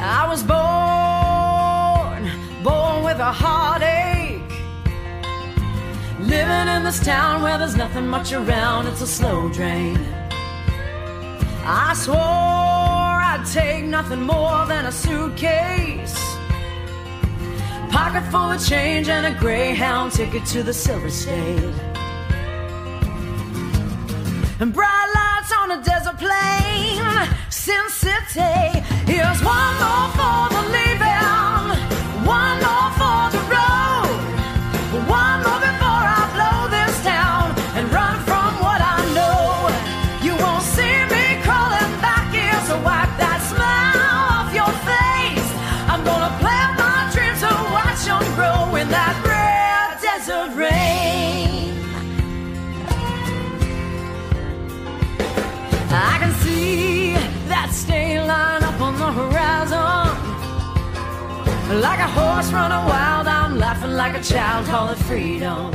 I was born with a heartache, living in this town where there's nothing much around. It's a slow drain. I swore I'd take nothing more than a suitcase, pocket full of change, and a Greyhound ticket to the Silver State. And bright lights on a desert plain, Sin City. Here's one more for the leaving, one more for the road, one more before I blow this town and run from what I know. You won't see me crawling back here, so wipe that smile off your face. I'm gonna plant my dreams to watch them grow in that red desert rain. I can see that state line up on the horizon. Like a horse running wild, I'm laughing like a child, call it freedom.